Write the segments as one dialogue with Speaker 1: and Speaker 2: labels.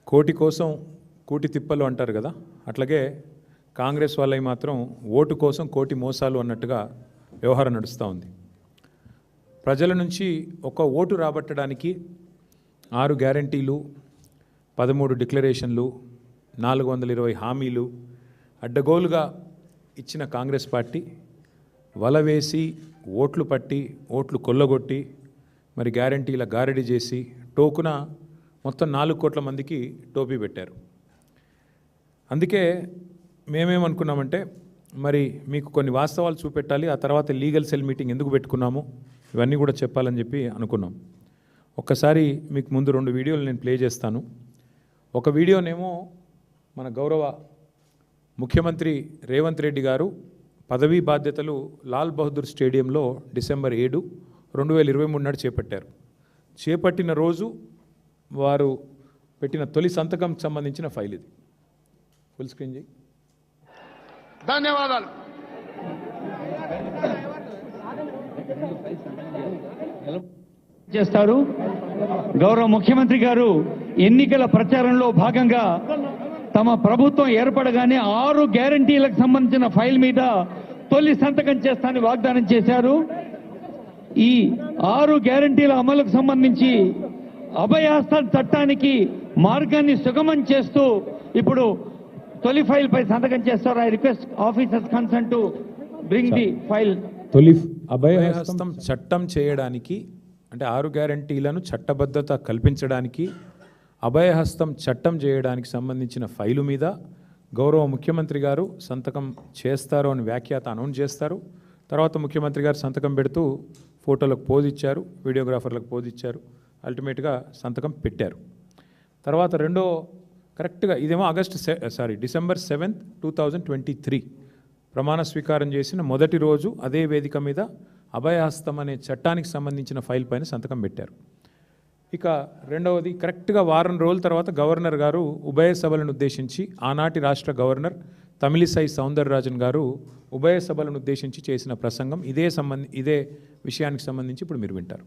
Speaker 1: కోటి కోసం కూటి తిప్పలు అంటారు కదా, అట్లాగే కాంగ్రెస్ వాళ్ళకి మాత్రం ఓటు కోసం కోటి మోసాలు అన్నట్టుగా వ్యవహారం నడుస్తూ ఉంది. ప్రజల నుంచి ఒక ఓటు రాబట్టడానికి 6 గ్యారంటీలు, 13 డిక్లరేషన్లు, 420 హామీలు అడ్డగోలుగా ఇచ్చిన కాంగ్రెస్ పార్టీ వలవేసి ఓట్లు పట్టి ఓట్లు కొల్లగొట్టి మరి గ్యారంటీల గారడి చేసి టోకున మొత్తం 4 కోట్ల మందికి టోపీ పెట్టారు. అందుకే మేమేమనుకున్నామంటే మరి మీకు కొన్ని వాస్తవాలు చూపెట్టాలి, ఆ తర్వాత లీగల్ సెల్ మీటింగ్ ఎందుకు పెట్టుకున్నాము ఇవన్నీ కూడా చెప్పాలని చెప్పి అనుకున్నాం. ఒక్కసారి మీకు ముందు 2 వీడియోలు నేను ప్లే చేస్తాను. ఒక వీడియోనేమో మన గౌరవ ముఖ్యమంత్రి రేవంత్ రెడ్డి గారు పదవీ బాధ్యతలు లాల్ బహదూర్ స్టేడియంలో డిసెంబర్ 7, 2023 నాడు చేపట్టారు. చేపట్టిన రోజు వారు పెట్టిన తొలి సంతకం సంబంధించిన ఫైల్ ఇది. ఫుల్ స్క్రీన్ చేయి.
Speaker 2: ధన్యవాదాలు.
Speaker 3: చేస్తారు. గౌరవ ముఖ్యమంత్రి గారు ఎన్నికల ప్రచారంలో భాగంగా తమ ప్రభుత్వం ఏర్పడగానే 6 గ్యారంటీలకు సంబంధించిన ఫైల్ మీద తొలి సంతకం చేస్తానని వాగ్దానం చేశారు. ఈ 6 గ్యారంటీల అమలుకు సంబంధించి అభయహస్తం చట్టానికి మార్గాన్ని సుగమం చేస్తూ ఇప్పుడు తొలి ఫైల్ పై సంతకం చేస్తారు. I request officers concern to bring the file.
Speaker 1: తొలి అభయహస్తం చట్టం చేయడానికి అంటే 6 గ్యారంటీలను చట్టబద్ధత కల్పించడానికి అభయహస్తం చట్టం చేయడానికి సంబంధించిన ఫైలు మీద గౌరవ ముఖ్యమంత్రి గారు సంతకం చేస్తారు అని వ్యాఖ్యాత అనౌన్స్ చేస్తారు. తర్వాత ముఖ్యమంత్రి గారు సంతకం పెడుతూ ఫోటోలకు పోజ్ ఇచ్చారు, వీడియోగ్రాఫర్లకు పోజ్ ఇచ్చారు, అల్టిమేట్గా సంతకం పెట్టారు. తర్వాత రెండో కరెక్ట్గా ఇదేమో డిసెంబర్ 7, 2023 ప్రమాణ స్వీకారం చేసిన మొదటి రోజు అదే వేదిక మీద అభయహస్తం అనే చట్టానికి సంబంధించిన ఫైల్ పైన సంతకం పెట్టారు. ఇక రెండవది కరెక్ట్గా వారం రోజుల తర్వాత గవర్నర్ గారు ఉభయ సభలను ఉద్దేశించి ఆనాటి రాష్ట్ర గవర్నర్ తమిళిసై సౌందరరాజన్ గారు ఉభయ సభలను ఉద్దేశించి చేసిన ప్రసంగం ఇదే విషయానికి సంబంధించి ఇప్పుడు మీరు వింటారు.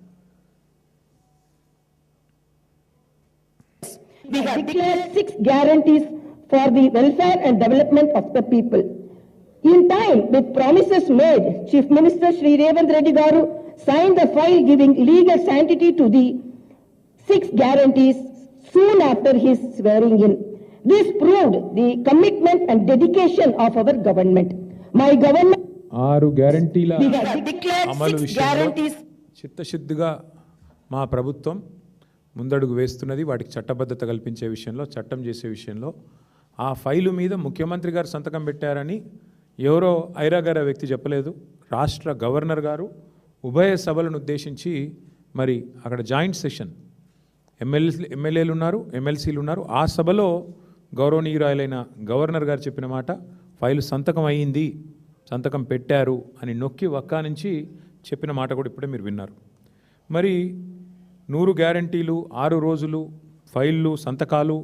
Speaker 4: We have declared 6 guarantees for the welfare and development of the people. In time, with promises made, Chief Minister Shri Revanth Reddy Garu signed the file giving legal sanctity to the 6 guarantees soon after his swearing in. This proved the commitment and dedication of our government. My government
Speaker 1: 6 గ్యారంటీల
Speaker 4: we have declared
Speaker 1: అమలు
Speaker 4: 6
Speaker 1: విషయంలో
Speaker 4: guarantees.
Speaker 1: చిత్తశుద్ధిగా మా ప్రభుత్వం ముందడుగు వేస్తున్నది. వాటికి చట్టబద్ధత కల్పించే విషయంలో, చట్టం చేసే విషయంలో. ఆ ఫైలు మీద ముఖ్యమంత్రి గారు సంతకం పెట్టారని ఎవరో ఐరాగార వ్యక్తి చెప్పలేదు. రాష్ట్ర గవర్నర్ గారు ఉభయ సభలను ఉద్దేశించి మరి అక్కడ జాయింట్ సెషన్ ఎమ్మెల్యేలు ఉన్నారు, ఎమ్మెల్సీలు ఉన్నారు. ఆ సభలో గౌరవనీయురాయలైన గవర్నర్ గారు చెప్పిన మాట, ఫైలు సంతకం అయ్యింది, సంతకం పెట్టారు అని నొక్కి వక్కా నుంచి చెప్పిన మాట కూడా ఇప్పుడే మీరు విన్నారు. మరి 100 గ్యారంటీలు, 6 రోజులు, ఫైళ్ళు, సంతకాలు,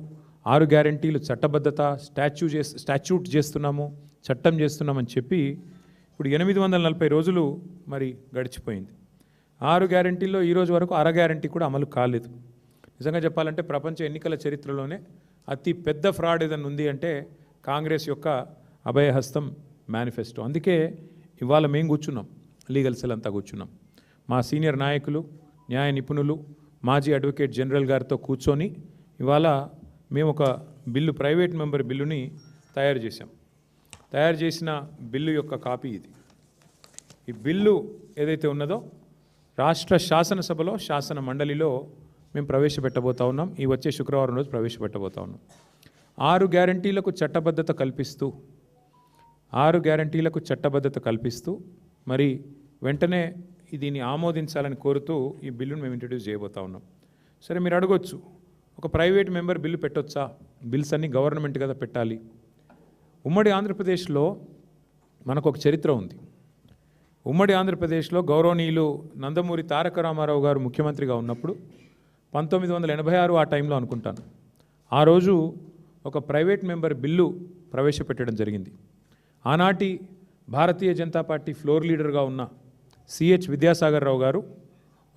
Speaker 1: 6 గ్యారంటీలు చట్టబద్ధత, స్టాచ్యూట్ చేస్తున్నాము, చట్టం చేస్తున్నామని చెప్పి ఇప్పుడు 840 రోజులు మరి గడిచిపోయింది. 6 గ్యారంటీల్లో ఈరోజు వరకు అర గ్యారంటీ కూడా అమలు కాలేదు. నిజంగా చెప్పాలంటే ప్రపంచ ఎన్నికల చరిత్రలోనే అతి పెద్ద ఫ్రాడ్ ఏదైనా ఉంది అంటే కాంగ్రెస్ యొక్క అభయహస్తం మేనిఫెస్టో. అందుకే ఇవాళ మేము కూర్చున్నాం, లీగల్ సెల్ అంతా కూర్చున్నాం. మా సీనియర్ నాయకులు, న్యాయ నిపుణులు, మాజీ అడ్వకేట్ జనరల్ గారితో కూర్చొని ఇవాళ మేము ఒక బిల్లు, ప్రైవేట్ మెంబర్ బిల్లుని తయారు చేశాం. తయారు చేసిన బిల్లు యొక్క కాపీ ఇది. ఈ బిల్లు ఏదైతే ఉన్నదో రాష్ట్ర శాసనసభలో, శాసన మండలిలో మేము ప్రవేశపెట్టబోతా ఉన్నాం. ఈ వచ్చే శుక్రవారం రోజు ప్రవేశపెట్టబోతా ఉన్నాం. 6 గ్యారంటీలకు చట్టబద్ధత కల్పిస్తూ 6 గ్యారంటీలకు చట్టబద్ధత కల్పిస్తూ మరి వెంటనే దీన్ని ఆమోదించాలని కోరుతూ ఈ బిల్లును మేము ఇంట్రడ్యూస్ చేయబోతా ఉన్నాం. సరే, మీరు అడగొచ్చు, ఒక ప్రైవేట్ మెంబర్ బిల్లు పెట్టొచ్చా? బిల్స్ అన్నీ గవర్నమెంట్ కదా పెట్టాలి. ఉమ్మడి ఆంధ్రప్రదేశ్లో మనకు ఒక చరిత్ర ఉంది. ఉమ్మడి ఆంధ్రప్రదేశ్లో గౌరవనీయులు నందమూరి తారక రామారావు గారు ముఖ్యమంత్రిగా ఉన్నప్పుడు 1986 ఆ టైంలో అనుకుంటాను, ఆ రోజు ఒక ప్రైవేట్ మెంబర్ బిల్లు ప్రవేశపెట్టడం జరిగింది. ఆనాటి భారతీయ జనతా పార్టీ ఫ్లోర్ లీడర్గా ఉన్న సిహెచ్ విద్యాసాగర్ రావు గారు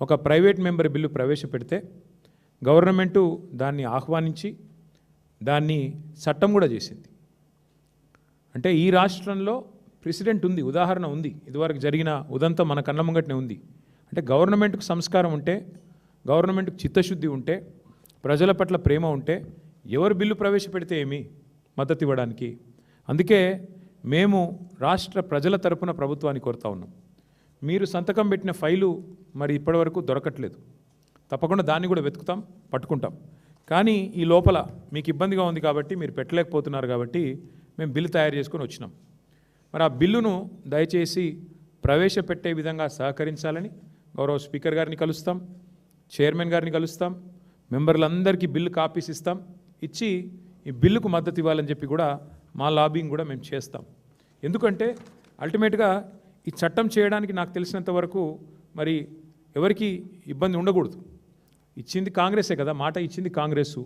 Speaker 1: ఒక ప్రైవేట్ మెంబర్ బిల్లు ప్రవేశపెడితే గవర్నమెంటు దాన్ని ఆహ్వానించి దాన్ని చట్టం కూడా చేసింది. అంటే ఈ రాష్ట్రంలో ప్రెసిడెంట్ ఉంది, ఉదాహరణ ఉంది, ఇదివరకు జరిగిన ఉదంతం మన కళ్ళ ముంగటనే ఉంది. అంటే గవర్నమెంట్కు సంస్కారం ఉంటే, గవర్నమెంట్కు చిత్తశుద్ధి ఉంటే, ప్రజల పట్ల ప్రేమ ఉంటే ఎవరు బిల్లు ప్రవేశపెడితే ఏమి మద్దతు ఇవ్వడానికి. అందుకే మేము రాష్ట్ర ప్రజల తరపున ప్రభుత్వాన్ని కోరుతా ఉన్నాం. మీరు సంతకం పెట్టిన ఫైలు మరి ఇప్పటివరకు దొరకట్లేదు. తప్పకుండా దాన్ని కూడా వెతుకుతాం, పట్టుకుంటాం. కానీ ఈ లోపల మీకు ఇబ్బందిగా ఉంది కాబట్టి, మీరు పెట్టలేకపోతున్నారు కాబట్టి మేము బిల్లు తయారు చేసుకొని వచ్చినాం. మరి ఆ బిల్లును దయచేసి ప్రవేశపెట్టే విధంగా సహకరించాలని గౌరవ స్పీకర్ గారిని కలుస్తాం, చైర్మన్ గారిని కలుస్తాం, మెంబర్లందరికీ బిల్లు కాపీస్ ఇస్తాం, ఇచ్చి ఈ బిల్లుకు మద్దతు ఇవ్వాలని చెప్పి కూడా మా లాబింగ్ కూడా మేము చేస్తాం. ఎందుకంటే అల్టిమేట్గా ఈ చట్టం చేయడానికి నాకు తెలిసినంత వరకు మరి ఎవరికి ఇబ్బంది ఉండకూడదు. ఇచ్చింది కాంగ్రెసే కదా, మాట ఇచ్చింది కాంగ్రెస్.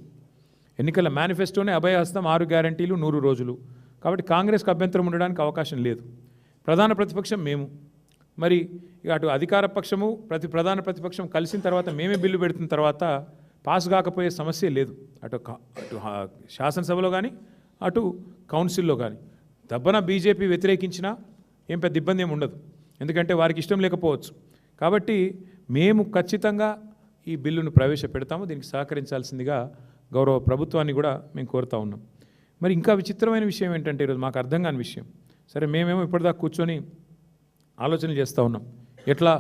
Speaker 1: ఎన్నికల మేనిఫెస్టోనే అభయహస్తం 6 గ్యారంటీలు 100 రోజులు. కాబట్టి కాంగ్రెస్కి అభ్యంతరం ఉండడానికి అవకాశం లేదు. ప్రధాన ప్రతిపక్షం మేము, మరి అటు అధికార పక్షము ప్రధాన ప్రతిపక్షం కలిసిన తర్వాత మేమే బిల్లు పెడుతున్న తర్వాత పాస్ కాకపోయే సమస్య లేదు. అటు శాసనసభలో కానీ అటు కౌన్సిల్లో కానీ దబ్బన బీజేపీ వ్యతిరేకించినా ఏం పెద్ద ఇబ్బంది ఏమి ఉండదు, ఎందుకంటే వారికి ఇష్టం లేకపోవచ్చు. కాబట్టి మేము ఖచ్చితంగా ఈ బిల్లును ప్రవేశపెడతాము, దీనికి సహకరించాల్సిందిగా గౌరవ ప్రభుత్వాన్ని కూడా మేము కోరుతా ఉన్నాం. మరి ఇంకా విచిత్రమైన విషయం ఏంటంటే ఈరోజు మాకు అర్థం కాని విషయం, సరే మేమేమో ఇప్పటిదాకా కూర్చొని ఆలోచనలు చేస్తూ ఉన్నాం, ఎట్లా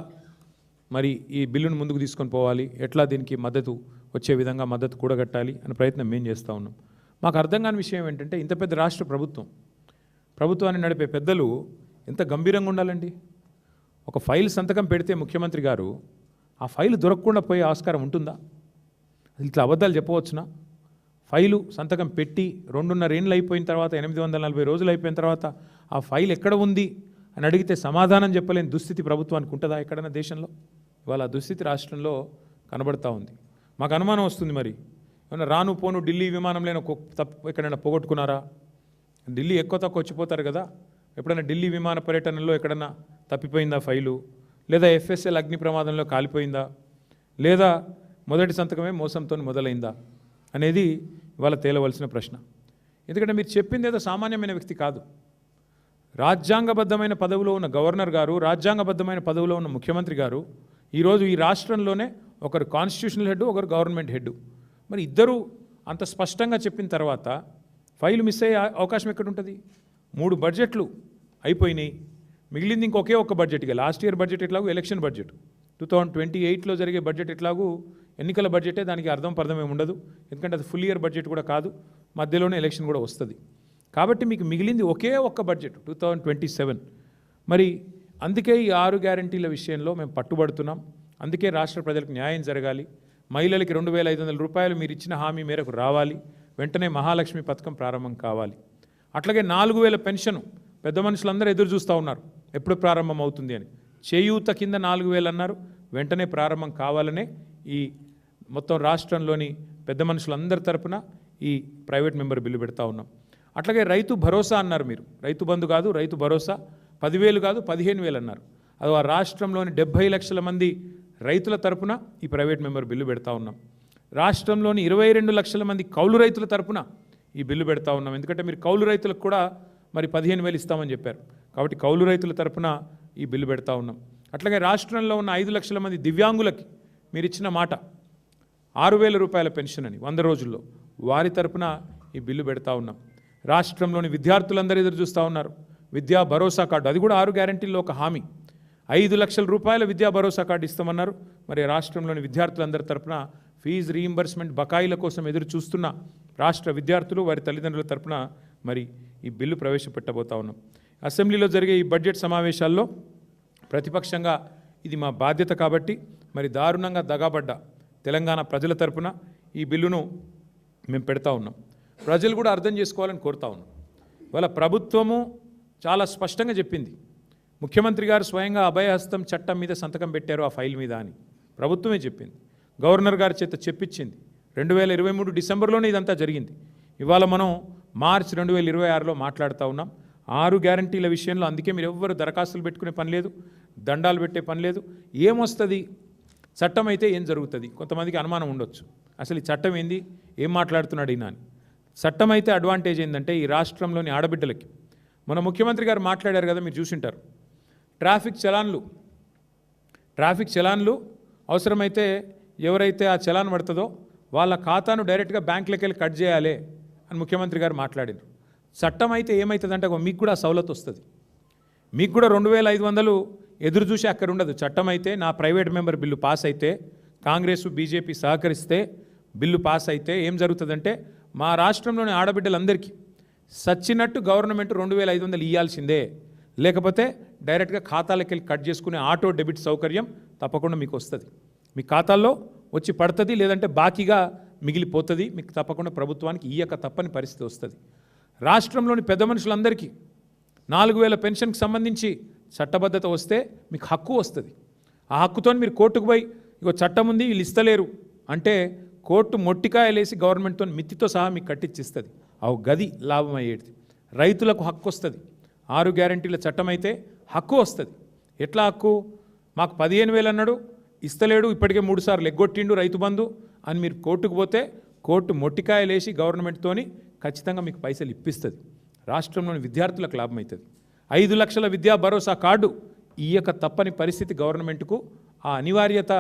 Speaker 1: మరి ఈ బిల్లును ముందుకు తీసుకొని పోవాలి, ఎట్లా దీనికి మద్దతు వచ్చే విధంగా మద్దతు కూడగట్టాలి అనే ప్రయత్నం మేము చేస్తూ ఉన్నాం. మాకు అర్థం కాని విషయం ఏంటంటే ఇంత పెద్ద రాష్ట్ర ప్రభుత్వాన్ని నడిపే పెద్దలు ఎంత గంభీరంగా ఉండాలండి. ఒక ఫైల్ సంతకం పెడితే ముఖ్యమంత్రి గారు ఆ ఫైలు దొరకకుండా పోయే ఆస్కారం ఉంటుందా? ఇట్లా అబద్ధాలు చెప్పవచ్చునా? ఫైలు సంతకం పెట్టి 2.5 ఏళ్ళు అయిపోయిన తర్వాత, 840 రోజులు అయిపోయిన తర్వాత ఆ ఫైల్ ఎక్కడ ఉంది అని అడిగితే సమాధానం చెప్పలేని దుస్థితి ప్రభుత్వానికి ఉంటుందా ఎక్కడైనా దేశంలో? ఇవాళ ఆ దుస్థితి రాష్ట్రంలో కనబడతా ఉంది. మాకు అనుమానం వస్తుంది, మరి ఏమన్నా రాను పోను ఢిల్లీ విమానంలో ఎక్కడైనా పోగొట్టుకున్నారా? ఢిల్లీ ఎక్కువ తక్కువ వచ్చిపోతారు కదా, ఎప్పుడైనా ఢిల్లీ విమాన పర్యటనలో ఎక్కడన్నా తప్పిపోయిందా ఫైలు? లేదా ఎఫ్ఎస్ఎల్ అగ్ని ప్రమాదంలో కాలిపోయిందా? లేదా మొదటి సంతకమే మోసంతో మొదలైందా అనేది ఇవాళ తేలవలసిన ప్రశ్న. ఎందుకంటే మీరు చెప్పింది ఏదో సామాన్యమైన వ్యక్తి కాదు. రాజ్యాంగబద్ధమైన పదవిలో ఉన్న గవర్నర్ గారు, రాజ్యాంగబద్ధమైన పదవిలో ఉన్న ముఖ్యమంత్రి గారు ఈరోజు ఈ రాష్ట్రంలోనే ఒకరు కాన్స్టిట్యూషనల్ హెడ్, ఒకరు గవర్నమెంట్ హెడ్. మరి ఇద్దరు అంత స్పష్టంగా చెప్పిన తర్వాత ఫైలు మిస్ అయ్యే అవకాశం ఎక్కడ ఉంటుంది? 3 బడ్జెట్లు అయిపోయినాయి, మిగిలింది ఇంకొకే ఒక్క బడ్జెట్. ఇక లాస్ట్ ఇయర్ బడ్జెట్ ఎట్లాగూ ఎలక్షన్ బడ్జెట్, 2028లో జరిగే బడ్జెట్ ఎట్లాగూ ఎన్నికల బడ్జెటే, దానికి పర్థం ఏమి ఉండదు. ఎందుకంటే అది ఫుల్ ఇయర్ బడ్జెట్ కూడా కాదు, మధ్యలోనే ఎలక్షన్ కూడా వస్తుంది. కాబట్టి మీకు మిగిలింది ఒకే ఒక్క బడ్జెట్ 2027. మరి అందుకే ఈ 6 గ్యారంటీల విషయంలో మేము పట్టుబడుతున్నాం. అందుకే రాష్ట్ర ప్రజలకు న్యాయం జరగాలి. మహిళలకి 2,500 రూపాయలు మీరు ఇచ్చిన హామీ మేరకు రావాలి. వెంటనే మహాలక్ష్మి పథకం ప్రారంభం కావాలి. అట్లాగే 4,000 పెన్షన్ పెద్ద మనుషులందరూ ఎదురు చూస్తూ ఉన్నారు ఎప్పుడు ప్రారంభం అవుతుంది అని. చేయూత కింద 4,000 అన్నారు, వెంటనే ప్రారంభం కావాలనే ఈ మొత్తం రాష్ట్రంలోని పెద్ద మనుషులందరి తరపున ఈ ప్రైవేట్ మెంబర్ బిల్లు పెడతా ఉన్నాం. అట్లాగే రైతు భరోసా అన్నారు మీరు, రైతు బంధు కాదు రైతు భరోసా, 10,000 కాదు 15,000 అన్నారు. అది ఆ రాష్ట్రంలోని 70 లక్షల మంది రైతుల తరపున ఈ ప్రైవేట్ మెంబర్ బిల్లు పెడతా ఉన్నాం. రాష్ట్రంలోని 22 లక్షల మంది కౌలు రైతుల తరపున ఈ బిల్లు పెడతా ఉన్నాం. ఎందుకంటే మీరు కౌలు రైతులకు కూడా మరి 15,000 ఇస్తామని చెప్పారు, కాబట్టి కౌలు రైతుల తరపున ఈ బిల్లు పెడతా ఉన్నాం. అట్లాగే రాష్ట్రంలో ఉన్న 5 లక్షల మంది దివ్యాంగులకి మీరు ఇచ్చిన మాట 6,000 రూపాయల పెన్షన్ అని 100 రోజుల్లో, వారి తరపున ఈ బిల్లు పెడతా ఉన్నాం. రాష్ట్రంలోని విద్యార్థులందరూ ఎదురు చూస్తూ ఉన్నారు విద్యా భరోసా కార్డు, అది కూడా 6 గ్యారంటీల్లో ఒక హామీ. 5 లక్షల రూపాయల విద్యా భరోసా కార్డు ఇస్తామన్నారు. మరి రాష్ట్రంలోని విద్యార్థులందరి తరపున ఫీజు రీయింబర్స్మెంట్ బకాయిల కోసం ఎదురు చూస్తున్న రాష్ట్ర విద్యార్థులు, వారి తల్లిదండ్రుల తరపున మరి ఈ బిల్లు ప్రవేశపెట్టబోతా ఉన్నాం. అసెంబ్లీలో జరిగే ఈ బడ్జెట్ సమావేశాల్లో ప్రతిపక్షంగా ఇది మా బాధ్యత కాబట్టి మరి దారుణంగా దగాబడ్డ తెలంగాణ ప్రజల తరపున ఈ బిల్లును మేము పెడతా ఉన్నాం. ప్రజలు కూడా అర్థం చేసుకోవాలని కోరుతా ఉన్నాం. ఇవాళ ప్రభుత్వము చాలా స్పష్టంగా చెప్పింది, ముఖ్యమంత్రి గారు స్వయంగా అభయహస్తం చట్టం మీద సంతకం పెట్టారు ఆ ఫైల్ మీద అని ప్రభుత్వమే చెప్పింది. గవర్నర్ గారి చేత చెప్పించింది. 2023 డిసెంబర్లోనే ఇదంతా జరిగింది. ఇవాళ మనం మార్చ్ 2026లో మాట్లాడుతూ ఉన్నాం. 6 గ్యారంటీల విషయంలో అందుకే మీరు ఎవ్వరు దరఖాస్తులు పెట్టుకునే పని లేదు, దండాలు పెట్టే పని లేదు. ఏమొస్తుంది చట్టం అయితే ఏం జరుగుతుంది? కొంతమందికి అనుమానం ఉండొచ్చు, అసలు ఈ చట్టం ఏంది, ఏం మాట్లాడుతున్నాడు ఈయన అని. చట్టం అయితే అడ్వాంటేజ్ ఏంటంటే ఈ రాష్ట్రంలోని ఆడబిడ్డలకి మన ముఖ్యమంత్రి గారు మాట్లాడారు కదా, మీరు చూసింటారు. ట్రాఫిక్ చలాన్లు అవసరమైతే ఎవరైతే ఆ చలాన్ పడుతుందో వాళ్ళ ఖాతాను డైరెక్ట్గా బ్యాంకులకి వెళ్ళి కట్ చేయాలి అని ముఖ్యమంత్రి గారు మాట్లాడారు. చట్టం అయితే ఏమవుతుందంటే మీకు కూడా సవలతు వస్తుంది. మీకు కూడా 2500 ఎదురు చూసి అక్కడ ఉండదు. చట్టం అయితే నా ప్రైవేట్ మెంబర్ బిల్లు పాస్ అయితే, కాంగ్రెస్ బీజేపీ సహకరిస్తే బిల్లు పాస్ అయితే ఏం జరుగుతుందంటే మా రాష్ట్రంలోని ఆడబిడ్డలందరికీ సచ్చినట్టు గవర్నమెంట్ 2500 ఇవ్వాల్సిందే. లేకపోతే డైరెక్ట్గా ఖాతాలకు వెళ్ళి కట్ చేసుకునే ఆటో డెబిట్ సౌకర్యం తప్పకుండా మీకు వస్తుంది. మీ ఖాతాల్లో వచ్చి పడుతుంది, లేదంటే బాకీగా మిగిలిపోతుంది. మీకు తప్పకుండా ప్రభుత్వానికి ఇయ్యక తప్పని పరిస్థితి వస్తుంది. రాష్ట్రంలోని పెద్ద మనుషులందరికీ 4000 పెన్షన్కి సంబంధించి చట్టబద్ధత వస్తే మీకు హక్కు వస్తుంది. ఆ హక్కుతో మీరు కోర్టుకు పోయి ఇగో చట్టం ఉంది వీళ్ళు ఇస్తలేరు అంటే కోర్టు మొట్టికాయలేసి గవర్నమెంట్తో మిత్తితో సహా మీకు కట్టించిస్తుంది. అవు గది లాభం అయ్యేది. రైతులకు హక్కు వస్తుంది. 6 గ్యారంటీల చట్టం అయితే హక్కు వస్తుంది. ఎట్లా హక్కు? మాకు 15,000 అన్నాడు, ఇస్తలేడు, ఇప్పటికే 3 సార్లు ఎగ్గొట్టిండు రైతు బంధు అని మీరు కోర్టుకు పోతే కోర్టు మొట్టికాయలేసి గవర్నమెంట్తోని ఖచ్చితంగా మీకు పైసలు ఇప్పిస్తుంది. రాష్ట్రంలోని విద్యార్థులకు లాభం అవుతుంది. 5 లక్షల విద్యా భరోసా కార్డు ఇయ్యక తప్పని పరిస్థితి గవర్నమెంట్కు ఆ అనివార్యత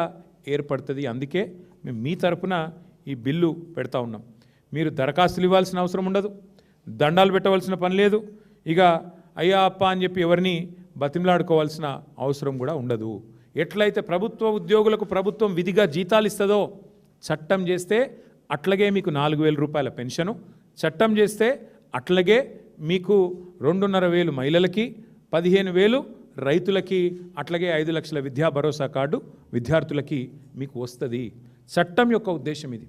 Speaker 1: ఏర్పడుతుంది. అందుకే మేము మీ తరపున ఈ బిల్లు పెడతా ఉన్నాం. మీరు దరఖాస్తులు ఇవ్వాల్సిన అవసరం ఉండదు, దండాలు పెట్టవలసిన పని లేదు, ఇక అయ్యా అప్ప అని చెప్పి ఎవరిని బతిమలాడుకోవాల్సిన అవసరం కూడా ఉండదు. ఎట్లయితే ప్రభుత్వ ఉద్యోగులకు ప్రభుత్వం విధిగా జీతాలు ఇస్తుందో చట్టం చేస్తే అట్లాగే మీకు 4,000 రూపాయల పెన్షను, చట్టం చేస్తే అట్లాగే మీకు 2,500 మహిళలకి, 15,000 రైతులకి, అట్లాగే 5 లక్షల విద్యా భరోసా కార్డు విద్యార్థులకి మీకు వస్తుంది. చట్టం యొక్క ఉద్దేశం ఇది.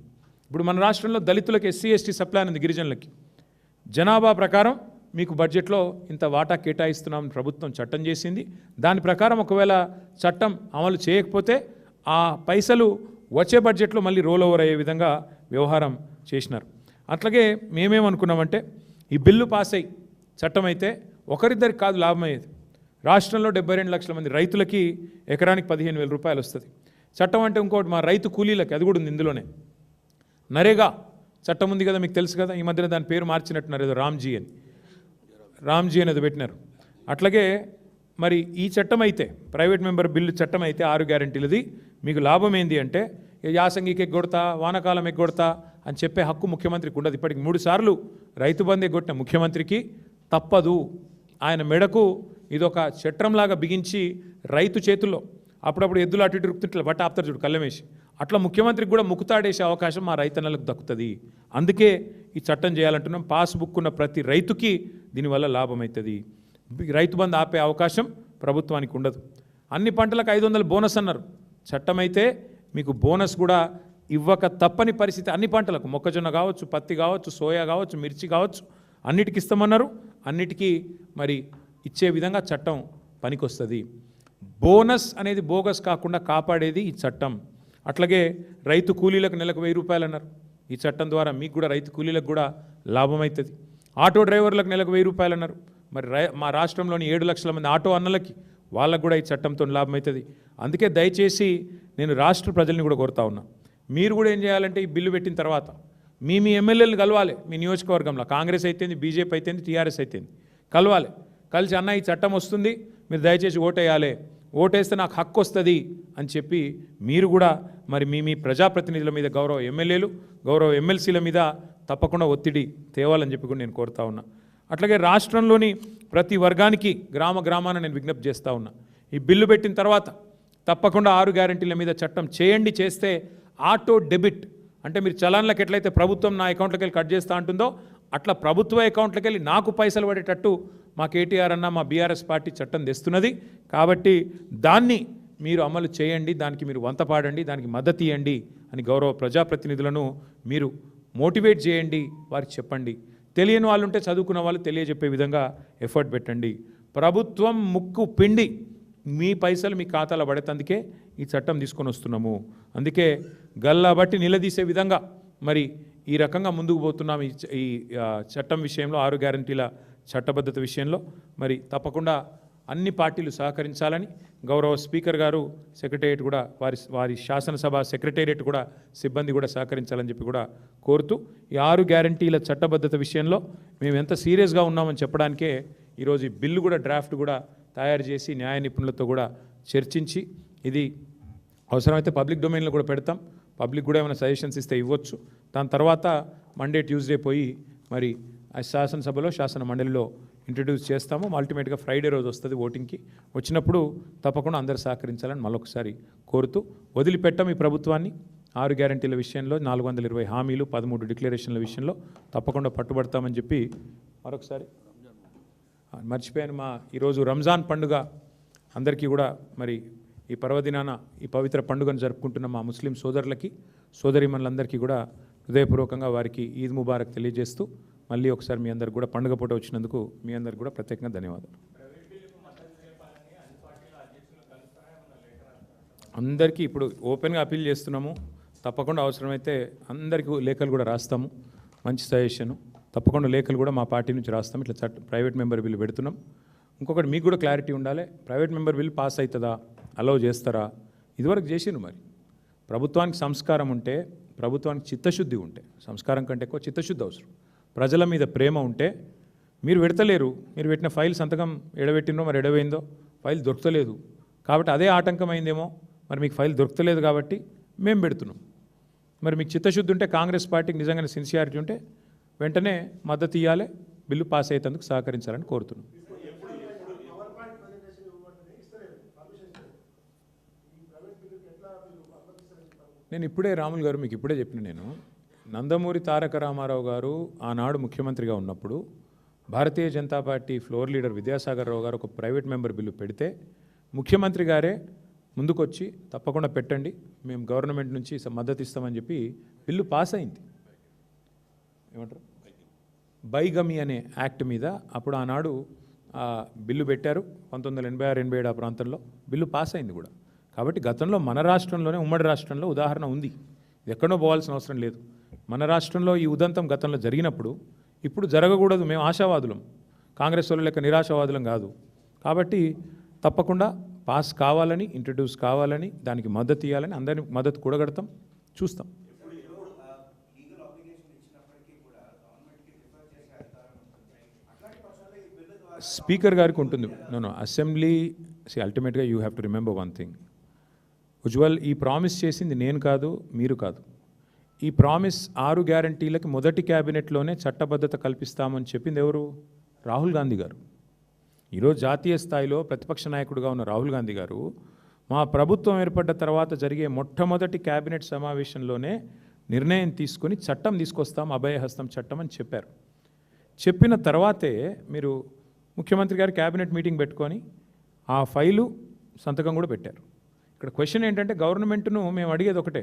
Speaker 1: ఇప్పుడు మన రాష్ట్రంలో దళితులకు ఎస్సీ ఎస్టీ సప్లాన్ ఉంది, గిరిజనులకి జనాభా ప్రకారం మీకు బడ్జెట్లో ఇంత వాటా కేటాయిస్తున్నామని ప్రభుత్వం చట్టం చేసింది. దాని ప్రకారం ఒకవేళ చట్టం అమలు చేయకపోతే ఆ పైసలు వచ్చే బడ్జెట్లో మళ్ళీ రోల్ ఓవర్ అయ్యే విధంగా వ్యవహారం చేసినారు. అట్లాగే మేమేమనుకున్నామంటే ఈ బిల్లు పాస్ అయ్యి చట్టం అయితే ఒకరిద్దరికి కాదు లాభం అయ్యేది. రాష్ట్రంలో 72 లక్షల మంది రైతులకి ఎకరానికి 15,000 రూపాయలు వస్తుంది. చట్టం అంటే ఇంకోటి మా రైతు కూలీలకి అది కూడా ఉంది ఇందులోనే. నరేగా చట్టం ఉంది కదా, మీకు తెలుసు కదా, ఈ మధ్యన దాని పేరు మార్చినట్టున్నారు, ఏదో రామ్జీ అని ఏదో పెట్టినారు. అట్లాగే మరి ఈ చట్టం అయితే ప్రైవేట్ మెంబర్ బిల్లు చట్టం అయితే 6 గ్యారంటీలది మీకు లాభం ఏంది అంటే యాసంగికి ఎగ్గొడతా, వానాకాలం ఎగ్గొడతా అని చెప్పే హక్కు ముఖ్యమంత్రికి ఉండదు. ఇప్పటికి 3 సార్లు రైతు బంధు ఎగ్గొట్టిన ముఖ్యమంత్రికి తప్పదు. ఆయన మెడకు ఇదొక చట్రంలాగా బిగించి రైతు చేతుల్లో అప్పుడప్పుడు ఎద్దులు అటు ఇటు రుక్తుంటే బట్ట ఆపుతారు చూడు కళ్ళమేసి, అట్లా ముఖ్యమంత్రికి కూడా ముక్కుతాడేసే అవకాశం మా రైతన్నలకు దక్కుతుంది. అందుకే ఈ చట్టం చేయాలంటున్నాం. పాస్బుక్ ఉన్న ప్రతి రైతుకి దీనివల్ల లాభం అవుతుంది. రైతు బంధు ఆపే అవకాశం ప్రభుత్వానికి ఉండదు. అన్ని పంటలకు 500 బోనస్ అన్నారు. చట్టం అయితే మీకు బోనస్ కూడా ఇవ్వక తప్పని పరిస్థితి. అన్ని పంటలకు మొక్కజొన్న కావచ్చు, పత్తి కావచ్చు, సోయా కావచ్చు, మిర్చి కావచ్చు, అన్నిటికి ఇస్తామన్నారు. అన్నిటికీ మరి ఇచ్చే విధంగా చట్టం పనికొస్తుంది. బోనస్ అనేది బోగస్ కాకుండా కాపాడేది ఈ చట్టం. అట్లాగే రైతు కూలీలకు నెలకు 1000 రూపాయలు అన్నారు. ఈ చట్టం ద్వారా మీకు కూడా రైతు కూలీలకు కూడా లాభం అవుతుంది. ఆటో డ్రైవర్లకు నెలకు 1000 రూపాయలు అన్నారు. మరి మా రాష్ట్రంలోని 7 లక్షల మంది ఆటో అన్నలకి వాళ్ళకు కూడా ఈ చట్టంతో లాభం అవుతుంది. అందుకే దయచేసి నేను రాష్ట్ర ప్రజల్ని కూడా కోరుతా ఉన్నా, మీరు కూడా ఏం చేయాలంటే ఈ బిల్లు పెట్టిన తర్వాత మీ ఎమ్మెల్యేలను కలవాలి. మీ నియోజకవర్గంలో కాంగ్రెస్ అయితేంది, బీజేపీ అయితేంది, టీఆర్ఎస్ అయితేంది కలవాలి. కలిసి అన్న ఈ చట్టం వస్తుంది, మీరు దయచేసి ఓటేయాలి, ఓటేస్తే నాకు హక్కు వస్తుంది అని చెప్పి మీరు కూడా మరి మీ ప్రజాప్రతినిధుల మీద, గౌరవ ఎమ్మెల్యేలు, గౌరవ ఎమ్మెల్సీల మీద తప్పకుండా ఒత్తిడి తేవాలని చెప్పి కూడా నేను కోరుతా ఉన్నా. అట్లాగే రాష్ట్రంలోని ప్రతి వర్గానికి గ్రామాన నేను విజ్ఞప్తి చేస్తూ ఉన్నా, ఈ బిల్లు పెట్టిన తర్వాత తప్పకుండా 6 గ్యారంటీల మీద చట్టం చేయండి. చేస్తే ఆటో డెబిట్ అంటే మీరు చలాన్లకు ఎట్లయితే ప్రభుత్వం నా అకౌంట్లోకి వెళ్ళి కట్ చేస్తూ ఉంటుందో అట్లా ప్రభుత్వ అకౌంట్లోకి వెళ్ళి నాకు పైసలు పడేటట్టు మా కేటీఆర్ అన్న, మా బీఆర్ఎస్ పార్టీ చట్టం తెస్తున్నది. కాబట్టి దాన్ని మీరు అమలు చేయండి, దానికి మీరు వంతపాడండి, దానికి మద్దతు ఇవ్వండి అని గౌరవ ప్రజాప్రతినిధులను మీరు మోటివేట్ చేయండి, వారికి చెప్పండి. తెలియని వాళ్ళు ఉంటే చదువుకున్న వాళ్ళు తెలియజెప్పే విధంగా ఎఫర్ట్ పెట్టండి. ప్రభుత్వం ముక్కు పిండి మీ పైసలు మీ ఖాతాలో పడేందుకే ఈ చట్టం తీసుకొని వస్తున్నాము. అందుకే గల్లా బట్టి నిలదీసే విధంగా మరి ఈ రకంగా ముందుకు పోతున్నాం. ఈ చట్టం విషయంలో 6 గ్యారంటీల చట్టబద్ధత విషయంలో మరి తప్పకుండా అన్ని పార్టీలు సహకరించాలని గౌరవ స్పీకర్ గారు సెక్రటేరియట్ కూడా వారి శాసనసభ సెక్రటేరియట్ కూడా సిబ్బంది కూడా సహకరించాలని చెప్పి కూడా కోరుతూ ఈ 6 గ్యారంటీల చట్టబద్ధత విషయంలో మేము ఎంత సీరియస్గా ఉన్నామని చెప్పడానికే ఈరోజు ఈ బిల్లు కూడా డ్రాఫ్ట్ కూడా తయారు చేసి న్యాయ నిపుణులతో కూడా చర్చించి ఇది అవసరమైతే పబ్లిక్ డొమైన్లో కూడా పెడతాం. పబ్లిక్ కూడా ఏమైనా సజెషన్స్ ఇస్తే ఇవ్వచ్చు. దాని తర్వాత మండే ట్యూస్డే పోయి మరి శాసనసభలో శాసన మండలిలో ఇంట్రడ్యూస్ చేస్తాము. అల్టిమేట్గా ఫ్రైడే రోజు వస్తుంది ఓటింగ్కి. వచ్చినప్పుడు తప్పకుండా అందరూ సహకరించాలని మరొకసారి కోరుతూ వదిలిపెట్టాం ఈ ప్రభుత్వాన్ని. 6 గ్యారంటీల విషయంలో 420 హామీలు 13 డిక్లరేషన్ల విషయంలో తప్పకుండా పట్టుబడతామని చెప్పి మరొకసారి మర్చిపోయాను. ఈరోజు రంజాన్ పండుగ అందరికీ కూడా మరి ఈ పర్వదినాన ఈ పవిత్ర పండుగను జరుపుకుంటున్న మా ముస్లిం సోదరులకి సోదరీమణులందరికీ కూడా హృదయపూర్వకంగా వారికి ఈద్ ముబారక్ తెలియజేస్తూ మళ్ళీ ఒకసారి మీ అందరికి కూడా పండుగ పూట వచ్చినందుకు మీ అందరికి కూడా ప్రత్యేకంగా ధన్యవాదాలు. అందరికీ ఇప్పుడు ఓపెన్గా అపీల్ చేస్తున్నాము. తప్పకుండా అవసరమైతే అందరికీ లేఖలు కూడా రాస్తాము. మంచి సజెషను తప్పకుండా లేఖలు కూడా మా పార్టీ నుంచి రాస్తాం. ఇట్లా ప్రైవేట్ మెంబర్ బిల్లు పెడుతున్నాం. ఇంకొకటి మీకు కూడా క్లారిటీ ఉండాలి. ప్రైవేట్ మెంబర్ బిల్ పాస్ అవుతుందా, అలౌ చేస్తారా? ఇదివరకు చేసిండ్రు. మరి ప్రభుత్వానికి సంస్కారం ఉంటే, ప్రభుత్వానికి చిత్తశుద్ధి ఉంటే, సంస్కారం కంటే ఎక్కువ చిత్తశుద్ధి అవసరం. ప్రజల మీద ప్రేమ ఉంటే మీరు పెడతలేరు. మీరు పెట్టిన ఫైల్ సంతకం ఎడబెట్టినో మరి ఎడవైందో ఫైల్ దొరకలేదు కాబట్టి అదే ఆటంకమైందేమో. మరి మీకు ఫైల్ దొరకలేదు కాబట్టి మేము పెడుతున్నాం. మరి మీకు చిత్తశుద్ధి ఉంటే, కాంగ్రెస్ పార్టీకి నిజంగానే సిన్సియారిటీ ఉంటే వెంటనే మద్దతు ఇవ్వాలి, బిల్లు పాస్ అయ్యేందుకు సహకరించాలని కోరుతున్నాం. నేను ఇప్పుడే రాములు గారు మీకు ఇప్పుడే చెప్పిన, నేను నందమూరి తారక రామారావు గారు ఆనాడు ముఖ్యమంత్రిగా ఉన్నప్పుడు Bharatiya Janata party floor leader Vidyasagar Rao గారు ఒక ప్రైవేట్ మెంబర్ బిల్లు పెడితే ముఖ్యమంత్రి గారే ముందుకొచ్చి తప్పకుండా పెట్టండి, మేము గవర్నమెంట్ నుంచి మద్దతు ఇస్తామని చెప్పి బిల్లు పాస్ అయింది. ఏమంటారు, బైగమి అనే యాక్ట్ మీద అప్పుడు ఆనాడు బిల్లు పెట్టారు. 1986-87 ఆ ప్రాంతంలో బిల్లు పాస్ అయింది కూడా. కాబట్టి గతంలో మన రాష్ట్రంలోనే, ఉమ్మడి రాష్ట్రంలో ఉదాహరణ ఉంది. ఎక్కడో పోవాల్సిన అవసరం లేదు. మన రాష్ట్రంలో ఈ ఉదంతం గతంలో జరిగినప్పుడు ఇప్పుడు జరగకూడదు. మేము ఆశావాదులం, కాంగ్రెస్ వాళ్ళు లెక్క నిరాశావాదులం కాదు. కాబట్టి తప్పకుండా పాస్ కావాలని, ఇంట్రడ్యూస్ కావాలని, దానికి మద్దతు ఇవ్వాలని అందరినీ మద్దతు కూడగడతాం, చూస్తాం. స్పీకర్ గారికి ఉంటుంది. నో అసెంబ్లీ అల్టిమేట్గా you have to remember one thing. Ujjwal, ఈ ప్రామిస్ చేసింది నేను కాదు, మీరు కాదు. ఈ ప్రామిస్ 6 గ్యారంటీలకి మొదటి క్యాబినెట్లోనే చట్టబద్ధత కల్పిస్తామని చెప్పింది ఎవరు? రాహుల్ గాంధీ గారు. ఈరోజు జాతీయ స్థాయిలో ప్రతిపక్ష నాయకుడిగా ఉన్న రాహుల్ గాంధీ గారు మా ప్రభుత్వం ఏర్పడ్డ తర్వాత జరిగే మొట్టమొదటి క్యాబినెట్ సమావేశంలోనే నిర్ణయం తీసుకొని చట్టం తీసుకొస్తాం, అభయహస్తం చట్టం అని చెప్పారు. చెప్పిన తర్వాతే మీరు ముఖ్యమంత్రి గారు క్యాబినెట్ మీటింగ్ పెట్టుకొని ఆ ఫైలు సంతకం కూడా పెట్టారు. ఇక్కడ క్వశ్చన్ ఏంటంటే, గవర్నమెంట్ను మేము అడిగేది ఒకటే,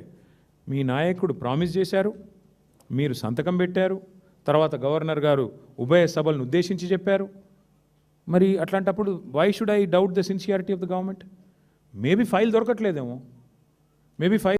Speaker 1: మీ నాయకుడు ప్రామిస్ చేశారు, మీరు సంతకం పెట్టారు, తర్వాత గవర్నర్ గారు ఉభయ సభలను ఉద్దేశించి చెప్పారు. మరి అట్లాంటప్పుడు why should I doubt the sincerity of the government? Maybe file దొరకట్లేదేమో, మేబీ ఫైల్